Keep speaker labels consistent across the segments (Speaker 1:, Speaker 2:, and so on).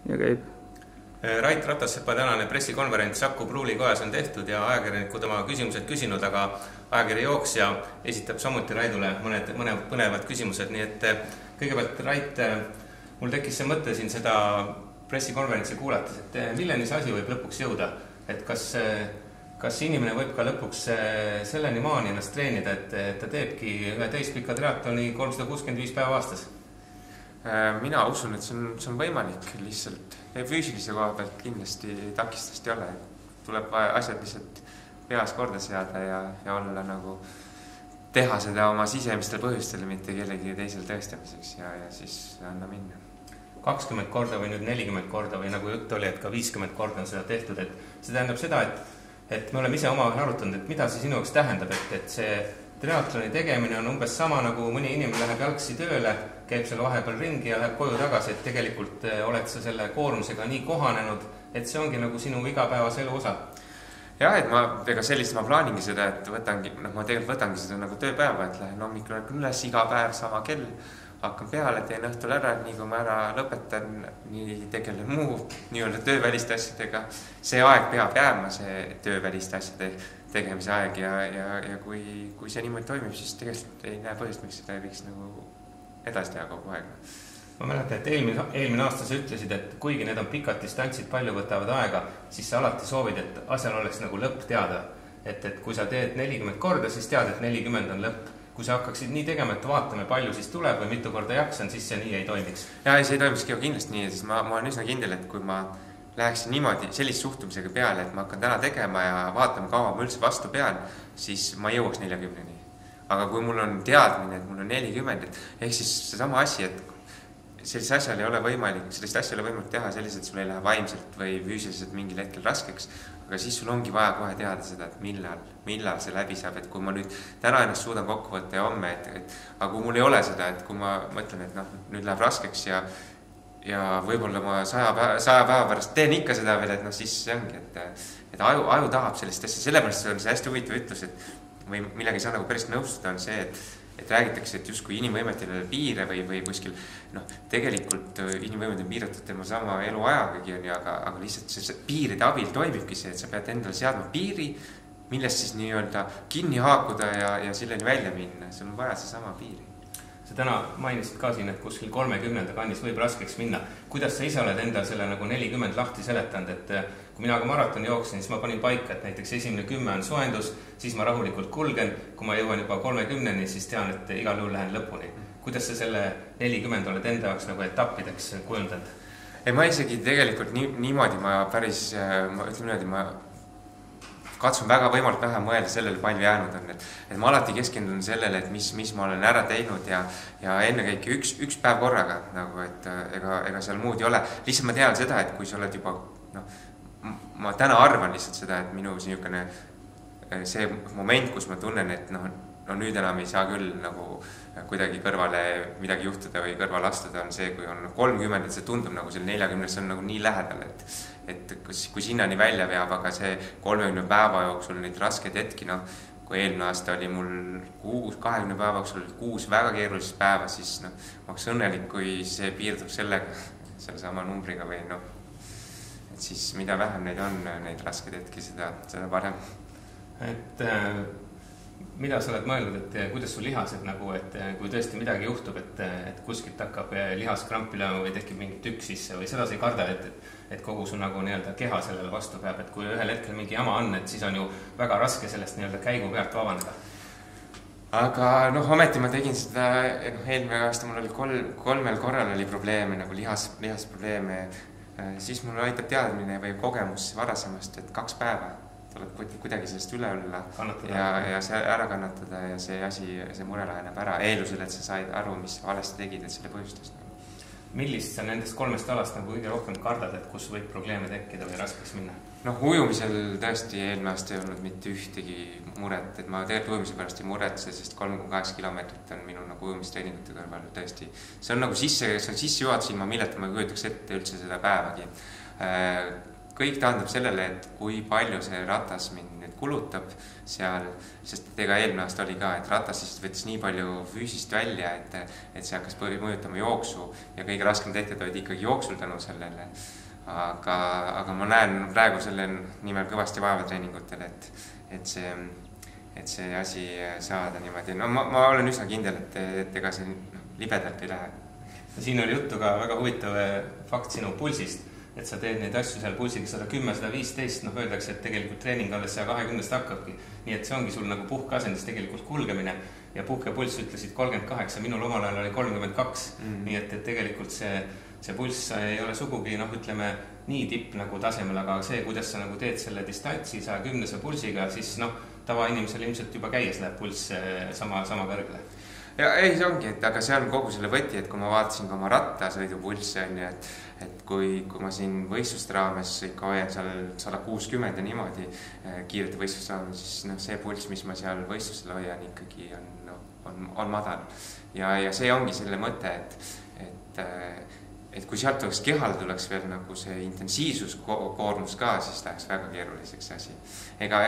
Speaker 1: ja käib.
Speaker 2: Rait Ratassepa tänane pressikonverents Saku Pruulikojas on tehtud ja ajakirjanikud oma küsimused küsinud, aga ajakirja Jooksja esitab samuti Raidule mõned põnevad küsimused, nii et kõigepealt Rait, mul tekkis see mõte siin seda pressikonverentsi kuulates, et milleni see asi võib lõpuks jõuda, et kas inimene võib ka lõpuks selleni maani ennast treenida, et ta teebki ühe täispika triatloni 365 päeva aastas?
Speaker 3: Mina usun, et see on võimalik lihtsalt. Füüsilise koha pealt kindlasti takistust ei ole. Tuleb asjad lihtsalt peas korda seada ja olla nagu teha seda oma sisemistel põhjustel, mitte kellegi teisel tõestamiseks ja siis anna minna.
Speaker 2: 20 korda või nüüd 40 korda või nagu jutt oli, et ka 50 korda on seda tehtud, et see tähendab seda, et me oleme ise omavahel arutanud, et mida see sinu jaoks tähendab, et see triatloni tegemine on umbes sama, nagu mõni inimene läheb jalgsi tööle, käib seal vahepeal ringi ja läheb koju tagasi, et tegelikult oled sa selle koormusega nii kohanenud, et see ongi nagu sinu igapäevase elu osa.
Speaker 3: Jah, et ma plaaningi seda, et ma tegelikult võtangi seda nagu tööpäeva, et lähen hommikul üles iga päev sama kell, hakkan peale, teen õhtul ära, nii kui ma ära lõpetan, nii tegelen muu nii-öelda tööväliste asjadega. See aeg peab jääma, see tööväliste asjade tegemise aeg ja kui see niimoodi toimib, siis tegelikult ei näe põhjust, miks seda ei võiks nagu edasi teha kogu aeg.
Speaker 2: Ma mäletan, et eelmine aasta sa ütlesid, et kuigi need on pikad distantsid, palju võtavad aega, siis sa alati soovid, et asjal oleks nagu lõpp teada. Et kui sa teed 40 korda, siis tead, et 40 on lõpp. Kui sa hakkaksid nii tegema, et vaatame palju siis tuleb või mitu korda jaksan, siis see nii ei toimiks.
Speaker 3: Ja see ei toimikski kindlasti nii, sest ma olen üsna kindel, et kui ma läheksin niimoodi sellist suhtumisega peale, et ma hakkan täna tegema ja vaatame kaua ma üldse vastu pean, siis ma jõuaks 40-ni. Aga kui mul on teadmine, et mul on 40, ehk siis seesama asi, et sellist asja ei ole võimalik teha selliselt, sul ei lähe vaimselt või füüsiliselt mingil hetkel raskeks, aga siis sul ongi vaja kohe teada seda, et millal see läbi saab, et kui ma nüüd täna ennast suudan kokku võtta ja homme, aga kui mul ei ole seda, et kui ma mõtlen, et nüüd läheb raskeks ja võib-olla ma 100 päeva pärast teen ikka seda veel, et siis see ongi, et aju tahab sellist asja, sellepärast on see hästi huvitav ütlus, või millega ei saa nagu päris nõustuda, on see, et räägitakse, et justkui inimvõimetel ei ole piire või kuskil, tegelikult inimvõimed on piiratud tema sama eluajagagi, aga lihtsalt see piiride abil toimibki see, et sa pead endale seadma piiri, millest siis nii-öelda kinni haakuda ja selleni välja minna. Sul on vaja see sama piiri.
Speaker 2: Sa täna mainisid ka siin, et kuskil 30. kandis võib raskeks minna. Kuidas sa ise oled enda selle nagu 40 lahti seletanud, et kui mina ka maratoni jooksin, siis ma panin paika, et näiteks esimene 10 on soendus, siis ma rahulikult kulgen, kui ma jõuan juba 30-ni, siis tean, et igal juhul lähen lõpuni. Kuidas sa selle 40 oled enda jaoks nagu etappideks kujundanud?
Speaker 3: Ma isegi tegelikult niimoodi ma katsun väga võimalt vähe mõelda sellele, palju jäänud on. Et ma alati keskendun sellele, et mis ma olen ära teinud ja ennekõike üks päev korraga, nagu, et ega seal muud ei ole. Lihtsalt ma tean seda, et kui sa oled juba, ma täna arvan lihtsalt seda, et minu niisugune see moment, kus ma tunnen, et nüüd enam ei saa küll nagu kuidagi kõrvale midagi juhtuda või kõrvale astuda, on see, kui on 30, et see tundub nagu selle 40, see on nagu nii lähedal, et kui sinnani välja veab, aga see 30 päeva jooksul neid raskeid hetki, kui eelmine aasta oli mul 20 päeva jooksul 6 väga keerulist päeva, siis ma oleks õnnelik, kui see piirdub sellega, selle sama numbriga või et siis mida vähem neid on, neid raskeid hetki, seda parem.
Speaker 2: Et mida sa oled mõelnud, et kuidas sul lihased nagu, et kui tõesti midagi juhtub, et kuskilt hakkab lihas krampi lööma või tekib mingi tükk sisse või seda sa ei karda, et kogu su nagu nii-öelda keha sellele vastu peab, et kui ühel hetkel mingi jama on, et siis on ju väga raske sellest nii-öelda käigu pealt vabaneda.
Speaker 3: Aga ometi ma tegin seda, eelmine aasta mul oli 3 korral oli probleeme, nagu lihasprobleeme, siis mul aitab teadmine või kogemus varasemast, et 2 päeva tuleb kuidagi sellest üle olla ja see ära kannatada ja see mure laheneb ära, eelusel, et sa said aru, mis valesti tegid, et selle põhjustas.
Speaker 2: Millist sa nendest 3 alast nagu kõige rohkem kardad, et kus võib probleeme tekkida või raskeks minna?
Speaker 3: Ujumisel tõesti eelmine aasta ei olnud mitte ühtegi muret, et ma tegelikult ujumise pärast ei muretse, sest 3,8 kilomeetrit on minu nagu ujumistreeningute kõrval tõesti. See on nagu sissejuhatus ilma milleta ma kujutaks ette üldse seda päevagi. kõik taandub sellele, et kui palju see ratas mind nüüd kulutab seal, sest ega eelmine aasta oli ka, et ratas siis võttis nii palju füüsist välja, et see hakkas mõjutama jooksu ja kõige raskem tehtud olid ikkagi jooksul tänu sellele. Aga ma näen praegu selle nimel kõvasti vaevatreeningutel, et see asi saada niimoodi. No ma olen üsna kindel, et ega see libedalt ei lähe.
Speaker 2: Siin oli juttu ka väga huvitav fakt sinu pulsist, et sa teed neid asju seal pulsiga 110, 115, öeldakse, et tegelikult treening alles 120 hakkabki. Nii et see ongi sul nagu puhkeasendis tegelikult kulgemine ja puhkepulss ütlesid 38, minul omal ajal oli 32. Nii et tegelikult see pulss ei ole sugugi, ütleme, nii tipp nagu tasemel, aga see, kuidas sa nagu teed selle distantsi 110 pulsiga, siis tavainimesel ilmselt juba käies läheb pulss sama kõrgele.
Speaker 3: Ja ei, see ongi, aga see on kogu selle võti, et kui ma vaatasin ka oma rattasõidupulssi, et kui ma siin võistluste raames ikka hoian seal 160 ja niimoodi kiirete võistluste raames, siis see pulss, mis ma seal võistlustel hoian, ikkagi on madal. Ja see ongi selle mõte, et kui sealt kehal tuleks veel nagu see intensiivsuskoormus ka, siis läheks väga keeruliseks asi. Ega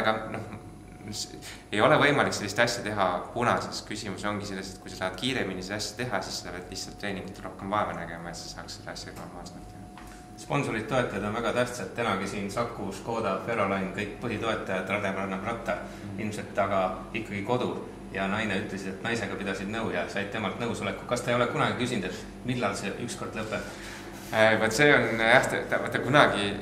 Speaker 3: ei ole võimalik sellist asja teha punases. Küsimus ongi selles, et kui sa tahad kiiremini seda asja teha, siis sa pead lihtsalt treeningutel rohkem vaeva nägema, et sa saaks seda asja normaalselt teha.
Speaker 2: Sponsorid, toetajad on väga tähtsad. Tänagi siin Saku, Škoda, Ferroline, kõik põhitoetajad, Radev annab ratta, ilmselt taga ikkagi kodu. Ja naine ütlesid, et naisega pidasid nõu ja said temalt nõusoleku. Kas ta ei ole kunagi küsinud, et millal see ükskord lõpeb?
Speaker 3: Vaat see on ta kunagi...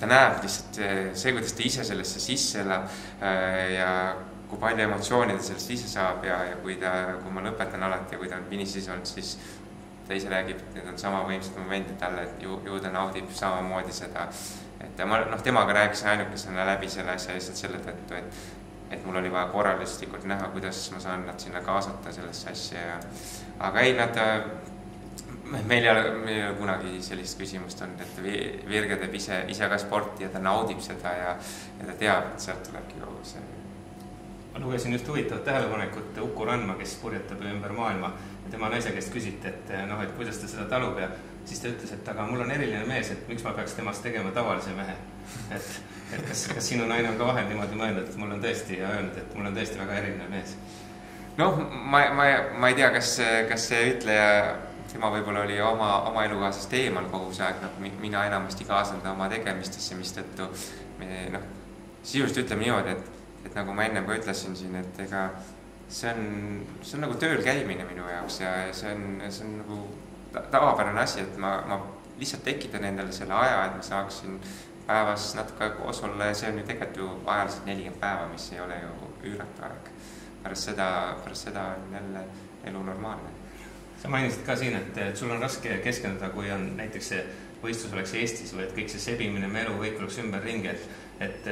Speaker 3: ta näeb lihtsalt see, kuidas ta ise sellesse sisse elab ja kui palju emotsiooni ta sellest ise saab ja kui ma lõpetan alati ja kui ta on finišis olnud, siis ta ise räägib, et need on sama võimsad momendid talle, et ju ta naudib samamoodi seda. Temaga rääkisin ainukesena läbi selle asja lihtsalt selle tõttu, et mul oli vaja korralistikult näha, kuidas ma saan nad sinna kaasata sellesse asja. Aga ei, meil ei ole kunagi sellist küsimust olnud, et Virge teeb ise ka sporti ja ta naudib seda ja ta teab, et sealt tulebki kogu see.
Speaker 2: Ma lugesin just huvitavat tähelepanekut Uku Randma, kes purjetab ümber maailma ja tema naise käest küsiti, et kuidas ta seda talub ja siis ta ütles, et aga mul on eriline mees, et miks ma peaks temast tegema tavalise mehe. Et kas sinu naine on ka vahel niimoodi mõelnud, et mul on tõesti ja öelnud, et mul on tõesti väga eriline mees?
Speaker 3: Ma ei tea, kas see ütleja tema võib-olla oli oma elukaasast eemal kogu see aeg, mina enamasti kaasanud oma tegemistesse, mis tõttu sisuliselt ütleme niimoodi, et nagu ma enne ka ütlesin siin, et ega see on nagu tööl käimine minu jaoks ja see on nagu tavapärane asi, et ma lihtsalt tekitan endale selle aja, et ma saaksin päevas natuke koos olla ja see on ju tegelikult ju ajaliselt 40 päeva, mis ei ole ju üüratu aeg. Pärast seda on jälle elu normaalne.
Speaker 2: Sa mainisid ka siin, et sul on raske keskenduda, kui on näiteks see võistlus oleks Eestis või et kõik see sebimine, melu, kõik oleks ümber ringi, et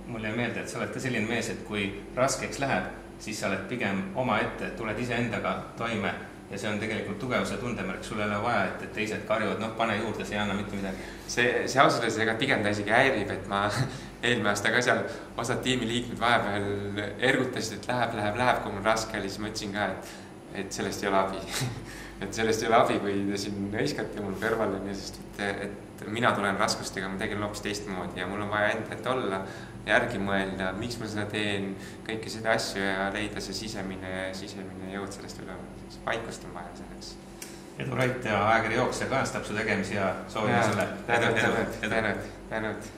Speaker 2: mul jäi meelde, et sa oled ka selline mees, et kui raskeks läheb, siis sa oled pigem oma ette, tuled ise endaga toime ja see on tegelikult tugevuse tundemärk, sul ei ole vaja, et teised karjuvad, pane juurde, see ei anna mitte midagi.
Speaker 3: See ausalt öeldes ega pigem ta isegi häirib, et ma eelmine aasta ka seal osad tiimiliikmed vahepeal ergutasid, et läheb, kui mul raske oli, siis ma ütlesin ka, et sellest ei ole abi. Et sellest ei ole abi, kui te siin hõiskate mul kõrval, sest et mina tulen raskustega, ma tegelen hoopis teistmoodi ja mul on vaja enda ette olla, järgi mõelda, miks ma seda teen, kõiki seda asju ja leida see sisemine jõud sellest üle. Vaikust on vaja selleks.
Speaker 2: Edu Rait ja ajakiri Jooksja kajastab su tegemisi ja soovime selle.
Speaker 3: Tänud.